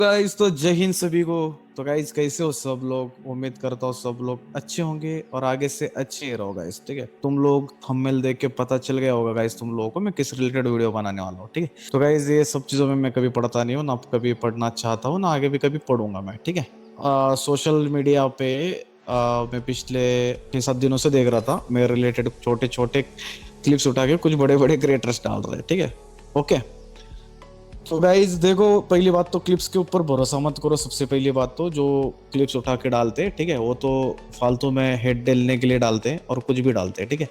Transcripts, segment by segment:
Guys तो जय हिंद सभी को। तो गाइस कैसे हो सब लोग। उम्मीद करता हूँ सब लोग अच्छे होंगे और आगे से अच्छे ही रहो गाइस। ठीक है, तुम लोग थंबनेल देख के पता चल गया होगा गाइस तुम लोगों को मैं किस रिलेटेड वीडियो बनाने वाला हूँ। ठीक है, तो गाइस ये सब चीजों में मैं कभी पढ़ता नहीं हूँ, ना कभी पढ़ना चाहता हूँ, ना आगे भी कभी पढ़ूंगा मैं। ठीक है, सोशल मीडिया पे मैं पिछले 6-7 दिनों से देख रहा था मेरे रिलेटेड छोटे छोटे क्लिप्स उठा के कुछ बड़े बड़े क्रिएटर्स डाल रहे हैं। ठीक है, ओके। तो गाइज देखो, पहली बात तो क्लिप्स के ऊपर भरोसा मत करो। सबसे पहली बात तो जो क्लिप्स उठा के डालते हैं, ठीक है, वो तो फालतू में हेड डालने के लिए डालते हैं और कुछ भी डालते हैं। ठीक है,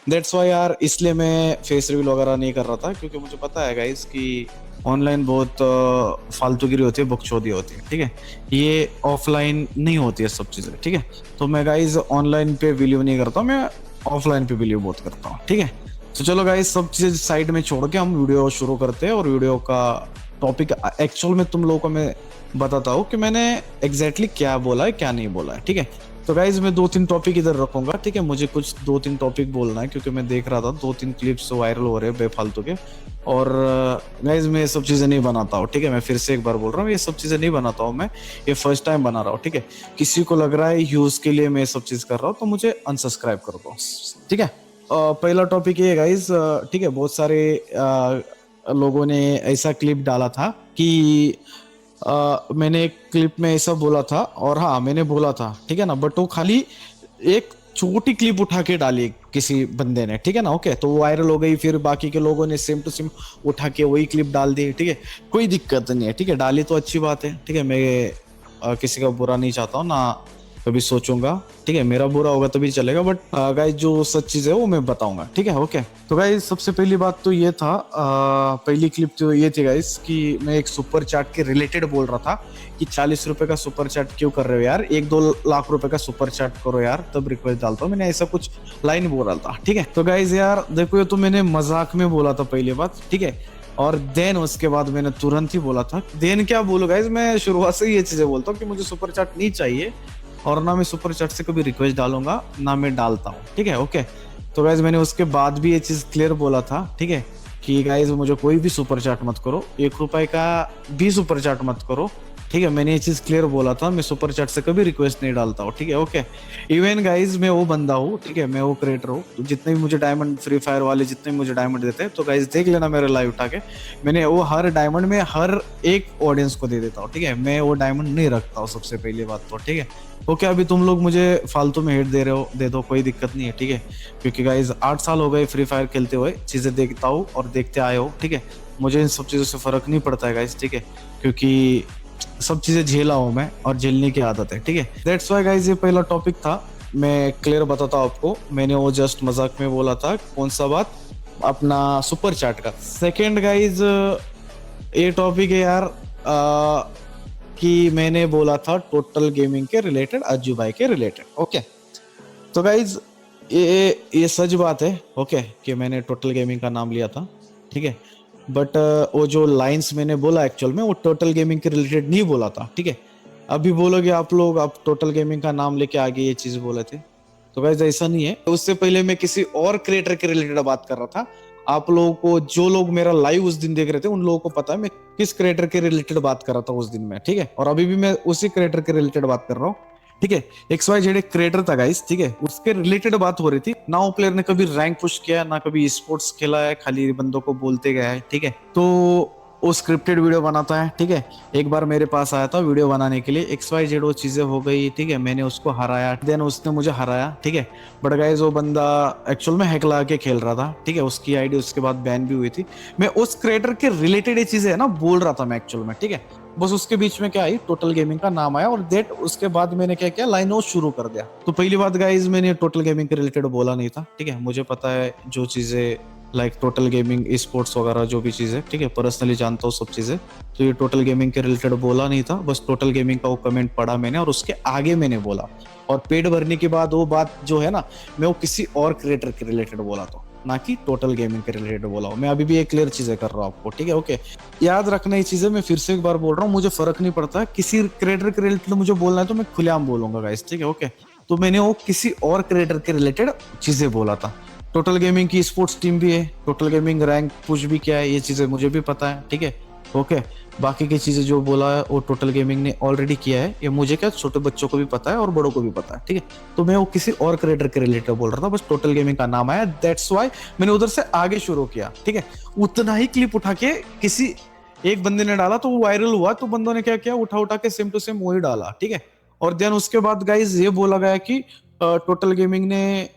दैट्स वाई यार, इसलिए मैं फेस रिवील वगैरह नहीं कर रहा था, क्योंकि मुझे पता है गाइज कि ऑनलाइन बहुत फालतूगिरी होती है, बकचोदी होती है। ठीक है, ये ऑफलाइन नहीं होती है सब चीज़ें। ठीक है, तो मैं गाइज ऑनलाइन पे बिलीव नहीं करता, मैं ऑफलाइन पे बिलीव बहुत करता हूँ। ठीक है, तो चलो गाइस सब चीजें साइड में छोड़ के हम वीडियो शुरू करते हैं। और वीडियो का टॉपिक एक्चुअल में तुम लोगों को मैं बताता हूँ कि मैंने एग्जैक्टली क्या बोला है क्या नहीं बोला है। ठीक है, तो गाइज मैं 2-3 टॉपिक इधर रखूंगा। ठीक है, मुझे कुछ 2-3 टॉपिक बोलना है, क्योंकि मैं देख रहा था 2-3 क्लिप्स वायरल हो रहे हैं बेफालतू के। और गाइज मैं ये सब चीजें नहीं बनाता हूँ। ठीक है, मैं फिर से एक बार बोल रहा हूँ, ये सब चीजें नहीं बनाता हूँ मैं, ये फर्स्ट टाइम बना रहा हूँ। ठीक है, किसी को लग रहा है यूज के लिए मैं ये सब चीज कर रहा हूँ तो मुझे अनसब्सक्राइब कर दो। ठीक है, पहला टॉपिक ये है गाइस। ठीक है, बहुत सारे लोगों ने ऐसा क्लिप डाला था कि मैंने एक क्लिप में ऐसा बोला था, और हाँ मैंने बोला था, ठीक है ना, बट वो खाली एक छोटी क्लिप उठा के डाली किसी बंदे ने। ठीक है ना, ओके, तो वो वायरल हो गई। फिर बाकी के लोगों ने सेम टू सेम उठा के वही क्लिप डाल दी। ठीक है, कोई दिक्कत नहीं है। ठीक है, डाली तो अच्छी बात है। ठीक है, मैं किसी का बुरा नहीं चाहता हूँ, ना कभी सोचूंगा। ठीक है, मेरा बुरा होगा तभी चलेगा, बट गाइस जो सच चीज है वो मैं बताऊंगा। ठीक है, ओके। तो गाइस सबसे पहली बात तो ये था, पहली क्लिप तो ये थी गाइस कि मैं एक सुपर चैट के रिलेटेड बोल रहा था कि 40 रुपए का सुपर चैट क्यों कर रहे हो यार, 1-2 लाख रुपए का सुपर चैट करो यार, तब रिक्वेस्ट डालता हूँ। मैंने ऐसा कुछ लाइन बोल रहा था। ठीक है, तो गाइस यार देखो, ये तो मैंने मजाक में बोला था पहली बात। ठीक है, और देन उसके बाद मैंने तुरंत ही बोला था, देन क्या बोलूं गाइस, मैं शुरुआत से ही ये चीजें बोलता हूँ कि मुझे सुपर चैट नहीं चाहिए, और ना मैं सुपर चैट से कभी रिक्वेस्ट डालूंगा, ना मैं डालता हूँ। ठीक है, ओके। तो गाइज मैंने उसके बाद भी ये चीज क्लियर बोला था, ठीक है, कि गाइज मुझे कोई भी सुपर चैट मत करो, 1 रुपए का भी सुपर चैट मत करो। ठीक है, मैंने ये चीज क्लियर बोला था, मैं सुपर चैट से कभी रिक्वेस्ट नहीं डालता हूँ। ठीक है, ओके। इवन गाइज मैं वो बंदा हूँ, ठीक है, मैं वो क्रिएटर हूँ, तो जितने भी मुझे डायमंड, फ्री फायर वाले जितने भी मुझे डायमंड देते हैं, तो गाइज देख लेना मेरे लाइव उठा के, मैंने वो हर डायमंड में हर एक ऑडियंस को दे देता हूँ। ठीक है, मैं वो डायमंड नहीं रखता हूँ, सबसे पहली बात तो। ठीक है, ओके, अभी तुम लोग मुझे फालतू में हेट दे रहे हो, दे दो, कोई दिक्कत नहीं है। ठीक है, क्योंकि गाइज 8 साल हो गए फ्री फायर खेलते हुए, चीजें देखता हूँ और देखते आए हो। ठीक है, मुझे इन सब चीजों से फर्क नहीं पड़ता है गाइज। ठीक है, क्योंकि सब चीजें झेला हूं मैं और झेलने की आदत है। ठीक है, दैट्स व्हाई गाइज ये पहला टॉपिक था, मैं क्लियर बताता हूँ आपको, मैंने वो जस्ट मजाक में बोला था। कौन सा बात? अपना सुपर चैट का। सेकेंड गाइज ये टॉपिक है यार, कि मैंने बोला था टोटल गेमिंग के रिलेटेड, अज्जू भाई के रिलेटेड। ओके, तो गाइज ये सच बात है, ओके, कि मैंने टोटल गेमिंग का नाम लिया था। ठीक है, बट वो जो लाइंस मैंने बोला एक्चुअल में वो टोटल गेमिंग के रिलेटेड नहीं बोला था। ठीक है, अभी बोलोगे आप लोग, आप टोटल गेमिंग का नाम लेके आगे ये चीज बोले थे, तो गाइज ऐसा नहीं है। उससे पहले मैं किसी और क्रिएटर के रिलेटेड बात कर रहा था। आप लोगों को, जो लोग मेरा लाइव उस दिन देख रहे थे, उन लोगों को पता है मैं किस क्रिएटर के रिलेटेड बात कर रहा था उस दिन में। ठीक है, और अभी भी मैं उसी क्रिएटर के रिलेटेड बात कर रहा हूँ। ठीक है, एक्स वाई जेड एक क्रिएटर था गाइस, ठीक है, उसके रिलेटेड बात हो रही थी ना। वो प्लेयर ने कभी रैंक पुश किया, ना कभी स्पोर्ट्स खेला है, खाली बंदों को बोलते गया है। ठीक है, तो वो स्क्रिप्टेड वीडियो बनाता है। ठीक है, एक बार मेरे पास आया था वीडियो बनाने के लिए, एक्स वाई जेड वो चीजें हो गई। ठीक है, मैंने उसको हराया, देन उसने मुझे हराया। ठीक है, बट गाइस वो बंदा एक्चुअल में हैक लगा के खेल रहा था। ठीक है, उसकी आईडी उसके बाद बैन भी हुई थी। मैं उस क्रिएटर के रिलेटेड ये चीजें है ना बोल रहा था मैं एक्चुअल में। ठीक है, बस उसके बीच में क्या आई, टोटल गेमिंग का नाम आया, और देट उसके बाद मैंने क्या किया, लाइन शुरू कर दिया। तो पहली बात गाइज, मैंने टोटल गेमिंग के रिलेटेड बोला नहीं था। ठीक है, मुझे पता है जो चीजें लाइक टोटल गेमिंग, स्पोर्ट्स वगैरह जो भी चीजें, ठीक है, पर्सनली जानता हूँ सब चीजें। तो ये टोटल गेमिंग के रिलेटेड बोला नहीं था, बस टोटल गेमिंग का वो कमेंट पढ़ा मैंने और उसके आगे मैंने बोला। और पेड भरने के बाद वो बात जो है ना, मैं वो किसी और क्रिएटर के रिलेटेड बोला था, ना कि टोटल गेमिंग के रिलेटेड बोला हूँ। मैं अभी भी एक क्लियर चीजें कर रहा हूँ आपको। ठीक है, ओके, याद रखना ये चीजें। मैं फिर से एक बार बोल रहा हूँ, मुझे फर्क नहीं पड़ता, किसी क्रिएटर के रिलेटेड मुझे बोलना है तो मैं खुलेआम बोलूंगा गाइस। ठीक है, ओके, तो मैंने वो किसी और क्रिएटर के रिलेटेड चीजें बोला था। टोटल गेमिंग की स्पोर्ट्स टीम भी है, टोटल गेमिंग रैंक पुश भी क्या है, ये चीजें मुझे भी पता है। ठीक है, ओके, बाकी की चीजें जो बोला है वो टोटल गेमिंग ने ऑलरेडी किया है, ये मुझे क्या छोटे बच्चों को भी पता है और बड़ों को भी पता है, ठीक है। तो मैं वो किसी और क्रिएटर के रिलेटेड बोल रहा था, बस टोटल गेमिंग का नाम आया, दैट्स वाई मैंने उधर से आगे शुरू किया, ठीक है। उतना ही क्लिप उठा के किसी एक बंदे ने डाला तो वो वायरल हुआ, तो बंदों ने क्या किया, उठा उठा के सेम टू सेम वही डाला, ठीक है। और देन उसके बाद गाइज ये बोला गया कि टोटल गेमिंग ने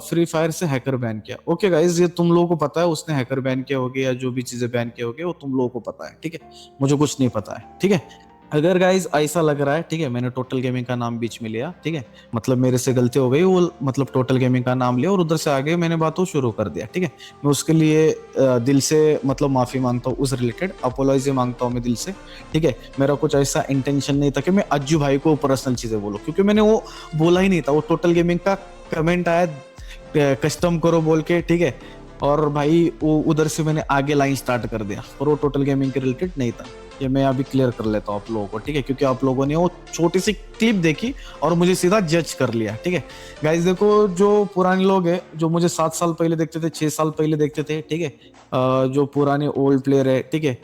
फ्री फायर से हैकर बैन किया। ओके गाइज, ये तुम लोगों को पता है उसने हैकर बैन किया होगा या जो भी चीजें बैन किया होगा वो तुम लोगों को पता है, ठीक है। मुझे कुछ नहीं पता है, ठीक है। अगर गाइज ऐसा लग रहा है, ठीक है, मैंने टोटल गेमिंग का नाम बीच में लिया, ठीक है, मतलब मेरे से गलती हो गई, वो मतलब टोटल गेमिंग का नाम लिया और उधर से आगे मैंने बातों शुरू कर दिया, ठीक है। मैं उसके लिए दिल से मतलब माफी मांगता हूँ, उस रिलेटेड अपोलॉजी मांगता हूँ मैं दिल से, ठीक है। मेरा कुछ ऐसा इंटेंशन नहीं था कि मैं अज्जू भाई को पर्सनल चीजें बोलूँ, क्योंकि मैंने वो बोला ही नहीं था। वो टोटल गेमिंग का कमेंट आया कस्टम करो बोल के, ठीक है, और भाई वो उधर से मैंने आगे लाइन स्टार्ट कर दिया, और वो टोटल गेमिंग के रिलेटेड नहीं था। ये मैं अभी क्लियर कर लेता हूँ आप लोगों को, ठीक है, क्योंकि आप लोगों ने वो छोटी सी क्लिप देखी और मुझे सीधा जज कर लिया, ठीक है। गाइस देखो, जो पुराने लोग हैं, जो मुझे 7 साल पहले देखते थे, 6 साल पहले देखते थे, ठीक है, जो पुराने ओल्ड प्लेयर है, ठीक है,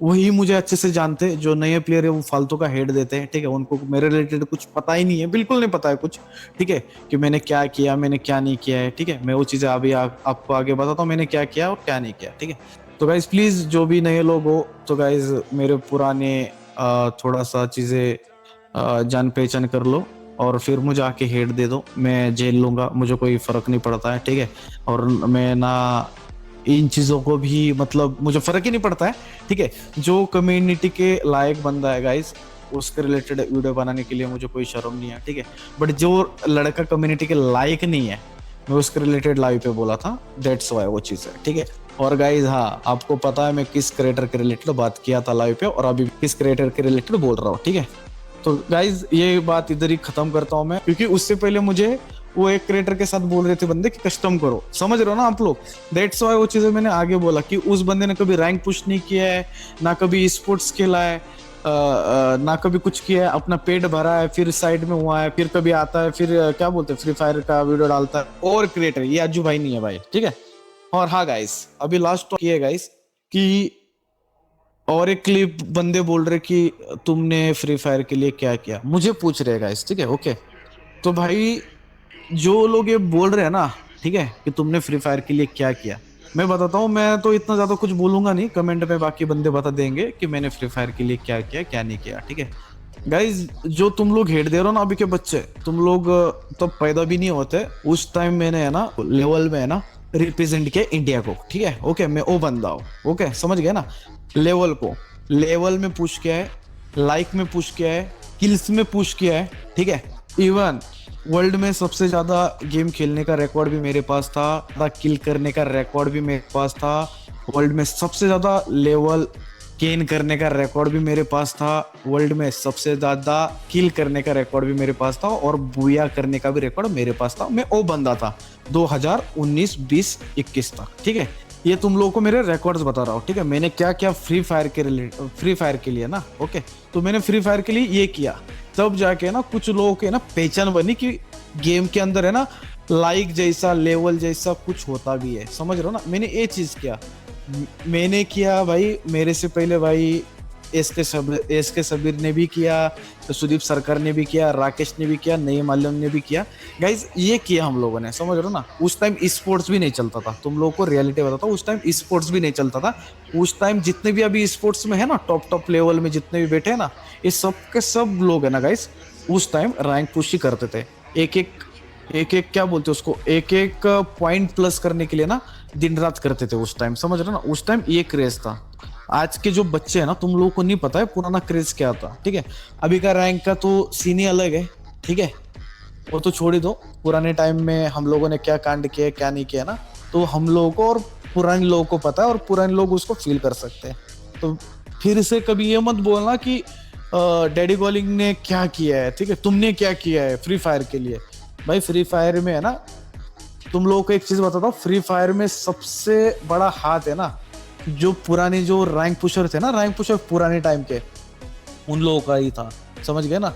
वही मुझे अच्छे से जानते हैं। जो नए प्लेयर है वो फालतू का हेड देते हैं, ठीक है, उनको मेरे रिलेटेड कुछ पता ही नहीं है, बिल्कुल नहीं पता है कुछ, ठीक है, कि मैंने क्या किया, मैंने क्या नहीं किया है, ठीक है। मैं वो चीजें अभी आपको आगे बताता हूँ मैंने क्या किया और क्या नहीं किया, ठीक है। तो गाइज प्लीज जो भी नए लोग हो, तो गाइज मेरे पुराने थोड़ा सा चीजें जान पहचान कर लो और फिर मुझे आके हेड दे दो, मैं झेल लूंगा, मुझे कोई फर्क नहीं पड़ता है, ठीक है। और मैं ना इन चीजों को भी, मतलब मुझे फर्क ही नहीं पड़ता है, ठीक है। जो कम्युनिटी के लायक बंदा है गाइस, उसके रिलेटेड वीडियो बनाने के लिए मुझे कोई शर्म नहीं है, ठीक है। बट जो लड़का कम्युनिटी के लायक नहीं है, मैं उसके रिलेटेड लाइव पे बोला था, दैट्स वाई वो चीज है, ठीक है। और गाइज हाँ, आपको पता है मैं किस क्रिएटर के रिलेटेड बात किया था लाइव पे और अभी किस क्रिएटर के रिलेटेड बोल रहा हूँ, ठीक है। तो गाइज ये बात इधर ही खत्म करता हूँ मैं, क्योंकि उससे पहले मुझे वो एक क्रिएटर के साथ बोल रहे थे बंदे कि कस्टम करो, समझ रहे हो ना आप लोग। दैट्स वाई वो चीजें मैंने आगे बोला कि उस बंदे ने कभी रैंक पुश नहीं किया है, ना कभी स्पोर्ट्स खेला है, ना कभी कुछ किया है, अपना पेट भरा है, फिर साइड में हुआ है, फिर कभी आता है, फिर क्या बोलते हैं, फ्री फायर का वीडियो डालता है। और क्रिएटर ये अज्जू भाई नहीं है भाई, ठीक है। और हाँ गाइस, अभी लास्ट टॉक ये गाइस कि और एक क्लिप बंदे बोल रहे कि तुमने फ्री फायर के लिए क्या किया, मुझे पूछ रहे गाइस, ठीक है, ओके। तो भाई जो लोग ये बोल रहे हैं ना, ठीक है, कि तुमने फ्री फायर के लिए क्या किया, मैं बताता हूँ, मैं तो इतना ज्यादा कुछ बोलूंगा नहीं, कमेंट में बाकी बंदे बता देंगे कि मैंने फ्री फायर के लिए क्या किया क्या नहीं किया, ठीक है। गाइज जो तुम लोग हेट दे रहे हो ना अभी के बच्चे, तुम लोग तो पैदा भी नहीं होते उस टाइम मैंने है ना लेवल में है ना रिप्रेजेंट किया इंडिया को, ठीक है, ओके। मैं वो बंदा हूँ, ओके, समझ गए ना। लेवल को लेवल में पुश किया है, लाइक में पुश किया है, किल्स में पुश किया है, ठीक है। इवन वर्ल्ड में सबसे ज्यादा गेम खेलने का रिकॉर्ड भी मेरे पास था, किल करने का रिकॉर्ड भी मेरे पास था, वर्ल्ड में सबसे ज्यादा लेवल गेन करने का रिकॉर्ड भी मेरे पास था, वर्ल्ड में सबसे ज्यादा किल करने का रिकॉर्ड भी मेरे पास था, और बुया करने का भी रिकॉर्ड मेरे पास था। मैं वो बंदा था 2019, 20, 21 तक, ठीक है। ये तुम लोगों को मेरे रिकॉर्ड्स बता रहा हूँ, ठीक है। मैंने क्या क्या फ्री फायर के लिए ना, ओके, तो मैंने फ्री फायर के लिए ये किया, तब जाके ना कुछ लोगों के ना पहचान बनी कि गेम के अंदर है ना लाइक जैसा लेवल जैसा कुछ होता भी है, समझ रहे हो ना। मैंने ये चीज किया, मैंने किया भाई, मेरे से पहले भाई एस के सबीर ने भी किया, तो सुदीप सरकार ने भी किया, राकेश ने भी किया, नई माल्यम ने भी किया। गाइज ये किया हम लोगों ने, समझ रहे हो ना। उस टाइम स्पोर्ट्स भी नहीं चलता था, तुम लोगों को रियलिटी बताता हूँ, उस टाइम स्पोर्ट्स भी नहीं चलता था। उस टाइम जितने भी अभी स्पोर्ट्स में है ना, टॉप लेवल में जितने भी बैठे हैं ना, ये सब के सब लोग है ना गाइज, उस टाइम रैंक पुश ही करते थे। एक क्या बोलते उसको, एक पॉइंट प्लस करने के लिए ना दिन रात करते थे उस टाइम, समझ रहे हो ना। उस टाइम ये क्रेज था। आज के जो बच्चे हैं ना, तुम लोगों को नहीं पता है पुराना क्रेज क्या था, ठीक है। अभी का रैंक का तो सीन ही अलग है, ठीक है, वो तो छोड़ ही दो। पुराने टाइम में हम लोगों ने क्या कांड किया क्या नहीं किया ना, तो हम लोगों को और पुराने लोगों को पता है, और पुराने लोग उसको फील कर सकते हैं। तो फिर से कभी ये मत बोलना कि डैडी कॉलिंग ने क्या किया है, ठीक है, तुमने क्या किया है फ्री फायर के लिए। भाई फ्री फायर में है ना, तुम लोगों को एक चीज बताता हूँ, फ्री फायर में सबसे बड़ा हाथ है ना, जो पुराने जो रैंक पुशर थे ना, रैंक पुशर पुराने टाइम के, उन लोगों का ही था, समझ गए ना।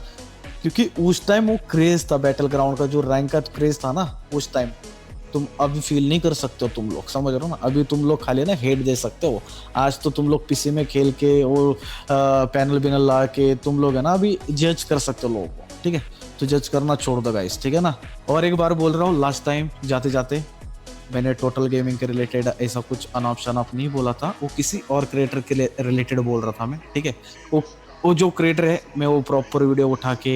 क्योंकि उस टाइम वो क्रेज था बैटल ग्राउंड का, जो रैंक का क्रेज था ना उस टाइम, तुम अभी फील नहीं कर सकते हो, तुम लोग समझ रहे हो ना, अभी तुम लोग खाली ना हेड दे सकते हो। आज तो तुम लोग पीसी में खेल के वो पैनल बिनल ला के तुम लोग है ना अभी जज कर सकते हो लोगों को, ठीक है। तो जज करना छोड़ दो गाइस, ठीक है ना। और एक बार बोल रहा हूँ लास्ट टाइम जाते जाते, मैंने टोटल गेमिंग के रिलेटेड ऐसा कुछ अनॉप शनॉप नहीं बोला था, वो किसी और क्रिएटर के रिलेटेड बोल रहा था मैं, ठीक है। वो वो जो क्रिएटर है मैं वो प्रॉपर वीडियो उठा के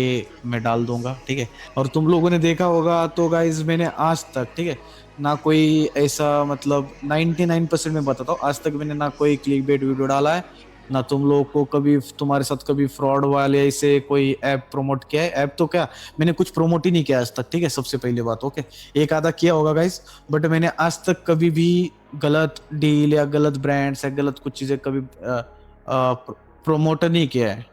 मैं डाल दूंगा, ठीक है। और तुम लोगों ने देखा होगा तो गाइज मैंने आज तक, ठीक है, ना कोई ऐसा मतलब 99% में बताता हूँ, आज तक मैंने ना कोई क्लिक बेट वीडियो डाला है, ना तुम लोगों को कभी तुम्हारे साथ कभी फ्रॉड वाले ऐसे कोई ऐप प्रमोट किया है। ऐप तो क्या, मैंने कुछ प्रमोट ही नहीं किया आज तक, ठीक है, सबसे पहली बात, ओके। एक आधा किया होगा गाइस, बट मैंने आज तक कभी भी गलत डील या गलत ब्रांड्स या गलत कुछ चीजें कभी प्रमोट नहीं किया है।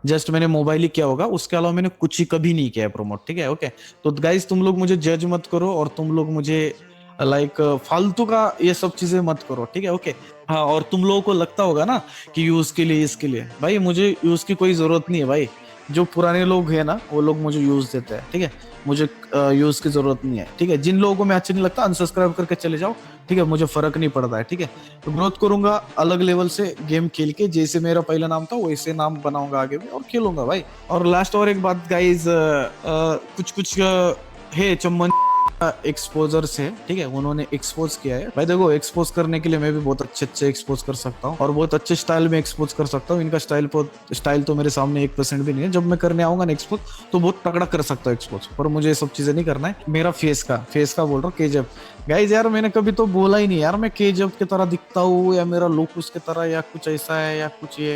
जस्ट मैंने मोबाइल ही किया होगा, उसके अलावा मैंने कुछ ही कभी नहीं किया है प्रमोट, ठीक है, ओके। तो गाइस तुम लोग मुझे जज मत करो और तुम लोग मुझे लाइक फालतू का ये सब चीजें मत करो, ठीक है, ओके। हाँ, और तुम लोगों को लगता होगा ना कि यूज के लिए इसके लिए, भाई मुझे यूज की कोई जरूरत नहीं है भाई। जो पुराने लोग हैं ना वो लोग मुझे यूज देते हैं, ठीक है। मुझे यूज की जरूरत नहीं है, ठीक है। जिन लोगों को मैं अच्छा नहीं लगता अनसब्सक्राइब करके चले जाओ, ठीक है, मुझे फर्क नहीं पड़ता है, ठीक है। तो ग्रोथ करूंगा अलग लेवल से गेम खेल के, जैसे मेरा पहला नाम था वैसे नाम बनाऊंगा आगे भी और खेलूंगा भाई। और लास्ट और एक बात गाइज, कुछ कुछ है चम्मन एक्सपोजर से, ठीक है, उन्होंने एक्सपोज किया है भाई। देखो एक्सपोज करने के लिए मैं भी बहुत अच्छे अच्छे एक्सपोज कर सकता हूँ और बहुत अच्छे स्टाइल में एक्सपोज कर सकता हूँ। इनका स्टाइल तो मेरे सामने 1% भी नहीं है। जब मैं करने आऊंगा ना एक्सपोज तो बहुत तगड़ा कर सकता हूँ एक्सपोज, पर मुझे ये सब चीजें नहीं करना है। मेरा फेस का बोल रहा हूँ, केजीएफ गाइज। यार मैंने कभी तो बोला ही नहीं यार मैं केजीएफ की तरह दिखता हूँ या मेरा लुक उसके तरह या कुछ ऐसा है या कुछ ये।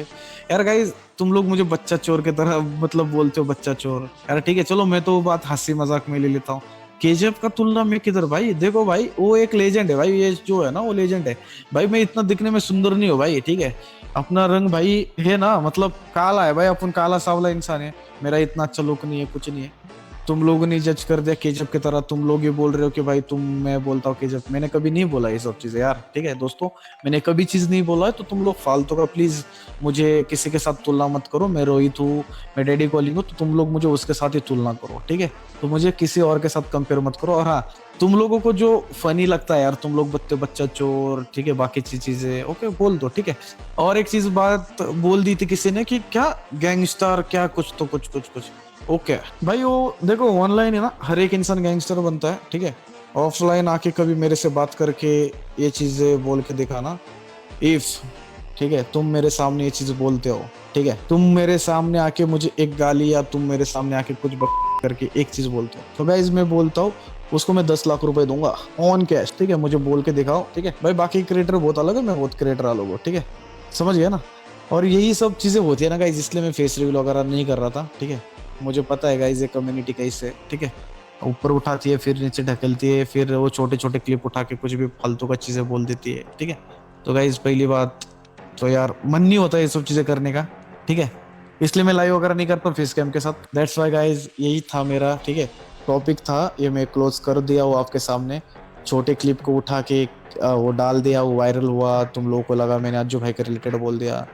यार गाइज तुम लोग मुझे बच्चा चोर की तरह मतलब बोलते हो, बच्चा चोर यार, ठीक है, चलो मैं तो बात हंसी मजाक में ले लेता हूँ। केजीएफ का तुलना में किधर भाई, देखो भाई वो एक लेजेंड है भाई, ये जो है ना वो लेजेंड है भाई। मैं इतना दिखने में सुंदर नहीं हूँ भाई, ठीक है। अपना रंग भाई है ना, मतलब काला है भाई, अपन काला सावला इंसान है। मेरा इतना अच्छा लुक नहीं है, कुछ नहीं है। तुम लोगों ने जज कर दिया केजीएफ की तरह, तुम लोग ये बोल रहे हो कि भाई तुम, मैं बोलता हूँ केजीएफ। मैंने कभी नहीं बोला ये सब चीजें यार, ठीक है दोस्तों, मैंने कभी चीज नहीं बोला है। तो तुम लोग फालतू का प्लीज मुझे किसी के साथ तुलना मत करो। मैं रोहित हूँ, मैं डैडी कॉलिंग हूँ, तो तुम लोग मुझे उसके साथ ही तुलना करो, ठीक है। तो मुझे किसी और के साथ कंपेयर मत करो। और हाँ, तुम लोगों को जो फनी लगता है यार, तुम लोग बच्चा चोर, ठीक है, बाकी चीजें ओके बोल दो, ठीक है। और एक चीज बात बोल दी थी किसी ने कि क्या गैंगस्टर क्या कुछ तो कुछ ओके भाई। वो देखो ऑनलाइन है ना हर एक इंसान गैंगस्टर बनता है, ठीक है। ऑफलाइन आके कभी मेरे से बात करके ये चीजें बोल के दिखाना, इफ, ठीक है, तुम मेरे सामने ये चीज बोलते हो, ठीक है, तुम मेरे सामने आके मुझे एक गाली या तुम मेरे सामने आके कुछ करके एक चीज बोलते हो, तो गाइस मैं बोलता हूँ उसको मैं 10 लाख रुपए दूंगा ऑन कैश, ठीक है। मुझे बोल के दिखाओ, ठीक है भाई। बाकी क्रिएटर बहुत अलग है, मैं बहुत क्रिएटर अलग हूँ, ठीक है, समझ गया ना। और यही सब चीजें होती है ना गाइस, इसलिए मैं फेस रिवील वगैरह नहीं कर रहा था, ठीक है। मुझे पता है गाइस ये कम्युनिटी कैसे, ठीक है, ऊपर उठाती है फिर नीचे ढकेलती है, फिर वो छोटे छोटे क्लिप उठा के कुछ भी फालतू का चीजें बोल देती है, ठीक है। तो गाइस पहली बात तो यार मन नहीं होता ये सब चीजें करने का, ठीक है, इसलिए मैं लाइव वगैरह नहीं करता फेस कैम के साथ। दैट्स व्हाई गाइस यही था मेरा, ठीक है, टॉपिक था ये, मैं क्लोज कर दिया वो आपके सामने। छोटे क्लिप को उठा के वो डाल दिया, वो वायरल हुआ, तुम लोगों को लगा मैंने अज्जू भाई के रिलेटेड बोल दिया,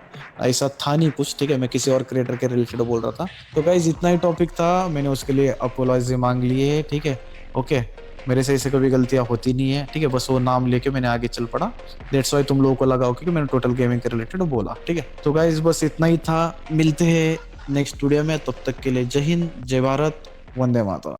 ऐसा था नहीं कुछ, ठीक है। मैं किसी और क्रिएटर के रिलेटेड बोल रहा था। तो गाइस इतना ही टॉपिक था, मैंने उसके लिए अपोलॉजी मांग ली है, ठीक है, ओके। मेरे से ऐसे कभी गलतियां होती नहीं है, ठीक है, बस वो नाम लेके मैंने आगे चल पड़ा। दैट्स व्हाई तुम लोगों को लगा कि मैंने टोटल गेमिंग के रिलेटेड बोला, ठीक है। तो गाइस बस इतना ही था, मिलते हैं नेक्स्ट वीडियो में, तब तक के लिए जय हिंद, जय भारत, वंदे मातरम।